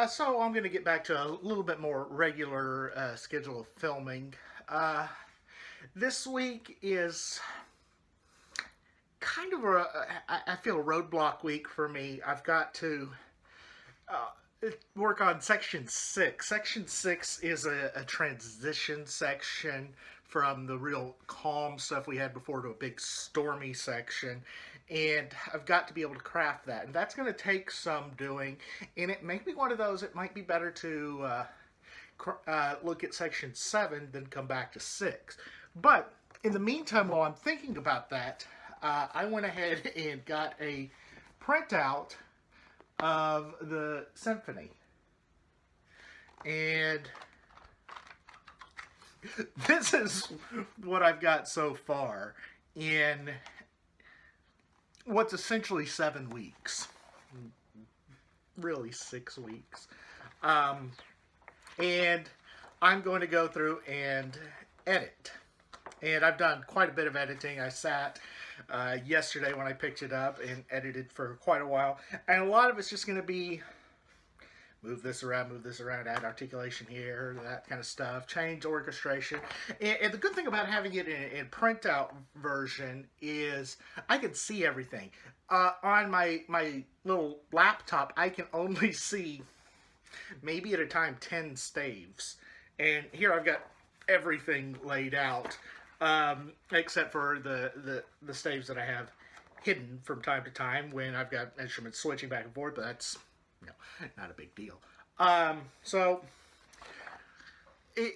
So I'm going to get back to a little bit more regular schedule of filming. Uh, this week is kind of I feel a roadblock week for me. I've got to work on section 6. Section 6 is a transition section from the real calm stuff we had before to a big stormy section. And I've got to be able to craft that. And that's going to take some doing. And it may be one of those, it might be better to look at section 7 than come back to 6. But in the meantime, while I'm thinking about that, I went ahead and got a printout of the Symphony. And this is what I've got so far in what's essentially 7 weeks. Really 6 weeks. And I'm going to go through and edit. And I've done quite a bit of editing. I sat yesterday when I picked it up and edited for quite a while. And a lot of it's just going to be move this around, add articulation here, that kind of stuff, change orchestration. And the good thing about having it in printout version is I can see everything. On my little laptop, I can only see, maybe at a time, 10 staves. And here I've got everything laid out, except for the staves that I have hidden from time to time when I've got instruments switching back and forth, but that's not a big deal. So,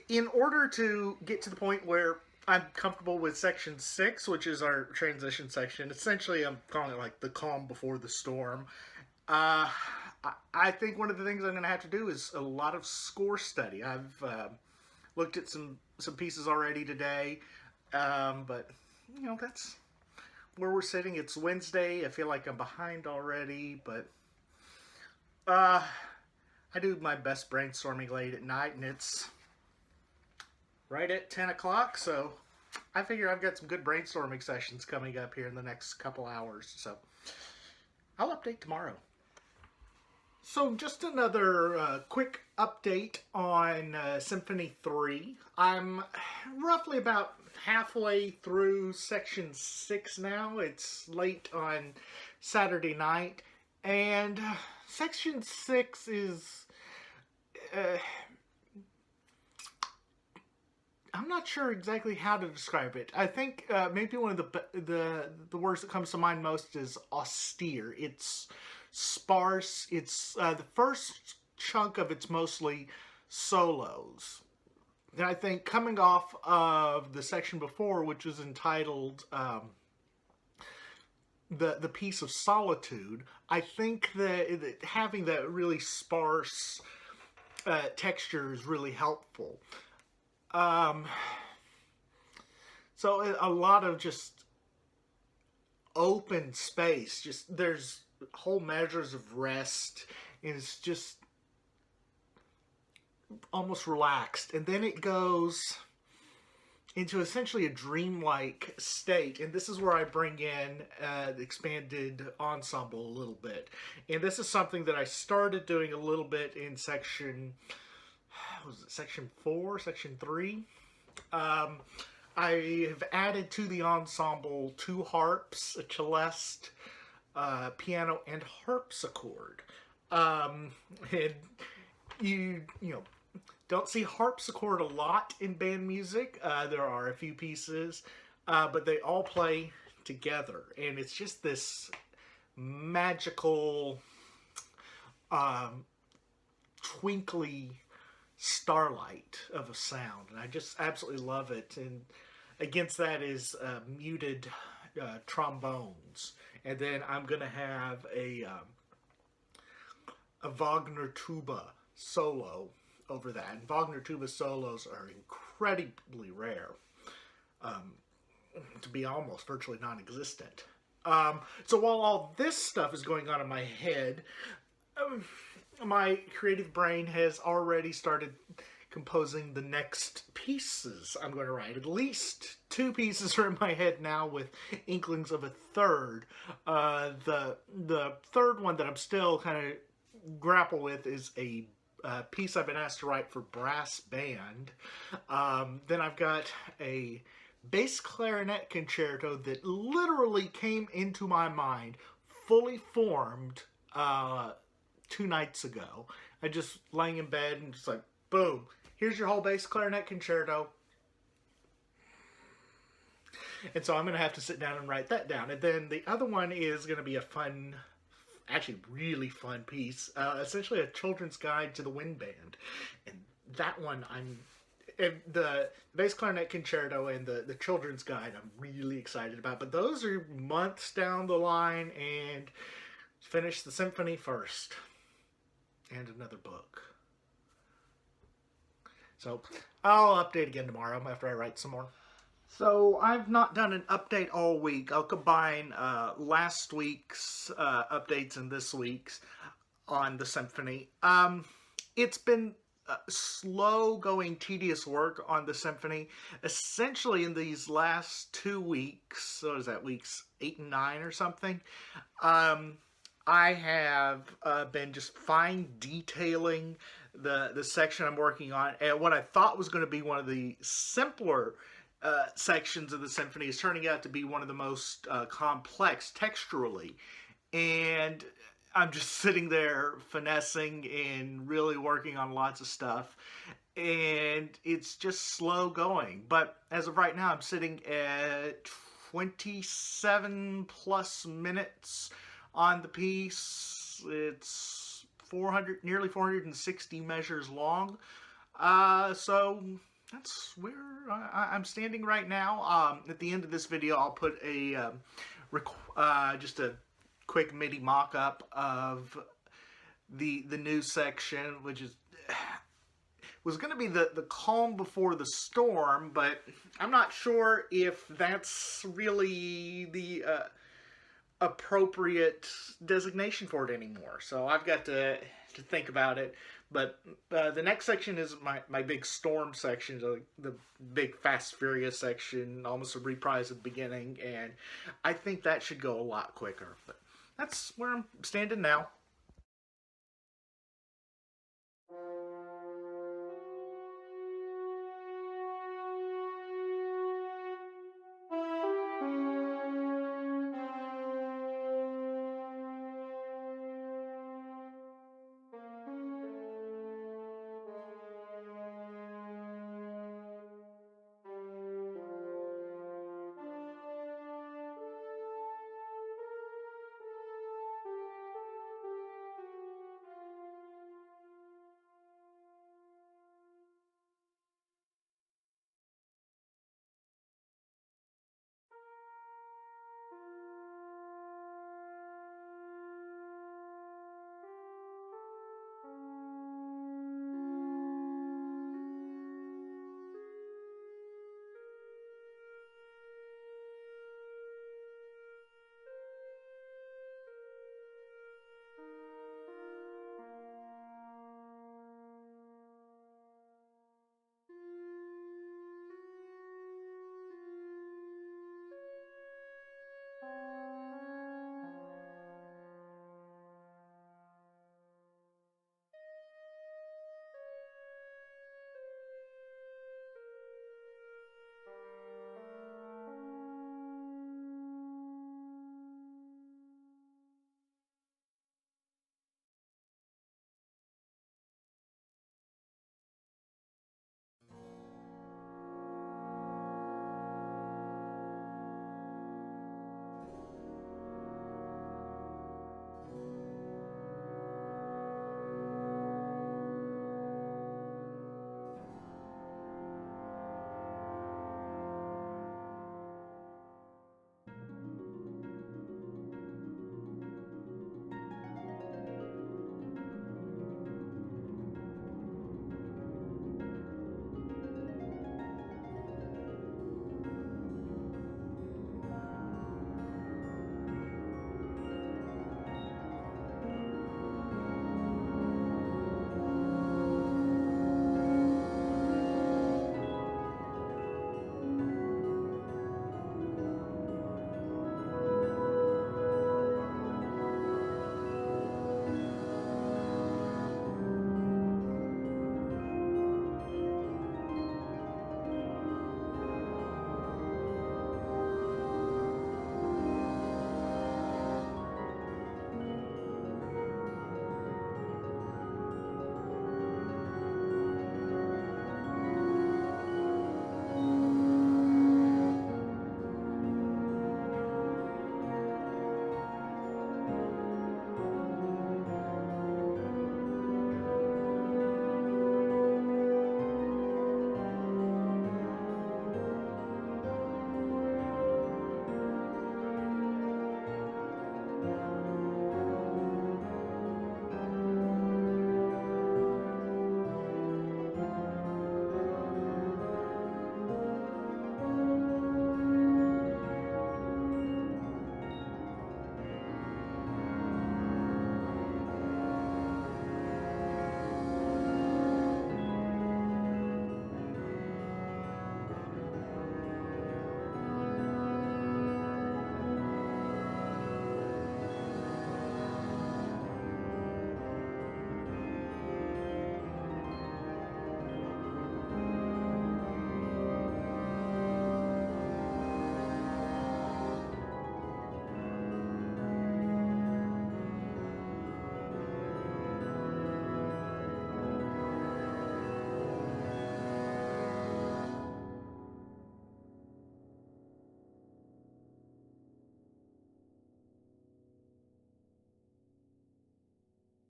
in order to get to the point where I'm comfortable with section 6, which is our transition section, essentially I'm calling it like the calm before the storm, I think one of the things I'm going to have to do is a lot of score study. I've looked at some pieces already today, but, that's where we're sitting. It's Wednesday. I feel like I'm behind already, but I do my best brainstorming late at night, and it's right at 10 o'clock, so I figure I've got some good brainstorming sessions coming up here in the next couple hours, so I'll update tomorrow. So just another quick update on Symphony 3. I'm roughly about halfway through section 6 now. It's late on Saturday night, and section 6 is I'm not sure exactly how to describe it. I think maybe one of the words that comes to mind most is austere. It's sparse. It's the first chunk of it's mostly solos. And I think coming off of the section before, which was entitled the piece of solitude, I think that having that really sparse texture is really helpful. So a lot of just open space, just there's whole measures of rest, and it's just almost relaxed, and then it goes into essentially a dreamlike state, and this is where I bring in the expanded ensemble a little bit. And this is something that I started doing a little bit in section 4, section 3. I have added to the ensemble 2 harps, a celeste, piano, and harpsichord. And you don't see harpsichord a lot in band music. There are a few pieces, but they all play together, and it's just this magical, twinkly starlight of a sound, and I just absolutely love it. And against that is muted trombones, and then I'm gonna have a Wagner tuba solo over that. And Wagner tuba solos are incredibly rare, to be almost virtually non-existent. So while all this stuff is going on in my head, my creative brain has already started composing the next pieces I'm going to write. At least 2 pieces are in my head now, with inklings of a third. The third one that I'm still kind of grapple with is a piece I've been asked to write for brass band. Then I've got a bass clarinet concerto that literally came into my mind, fully formed, 2 nights ago. I just laying in bed and just like, boom, here's your whole bass clarinet concerto. And so I'm going to have to sit down and write that down. And then the other one is going to be a fun, actually really fun piece, essentially a children's guide to the wind band. And that one the bass clarinet concerto and the children's guide I'm really excited about. But those are months down the line, and finish the symphony first. And another book. So I'll update again tomorrow after I write some more. So I've not done an update all week. I'll combine last week's updates and this week's on the symphony. It's been slow going, tedious work on the symphony. Essentially in these last 2 weeks, so is that weeks 8 and 9 or something, I have been just fine detailing the section I'm working on. And what I thought was going to be one of the simpler sections of the symphony is turning out to be one of the most complex texturally. And I'm just sitting there finessing and really working on lots of stuff. And it's just slow going. But as of right now, I'm sitting at 27 plus minutes on the piece. It's nearly 460 measures long. So that's where I'm standing right now. At the end of this video, I'll put a just a quick MIDI mock-up of the new section, which was going to be the calm before the storm, but I'm not sure if that's really the appropriate designation for it anymore. So I've got to think about it. But the next section is my big storm section, the big Fast Furious section, almost a reprise of the beginning, and I think that should go a lot quicker. But that's where I'm standing now.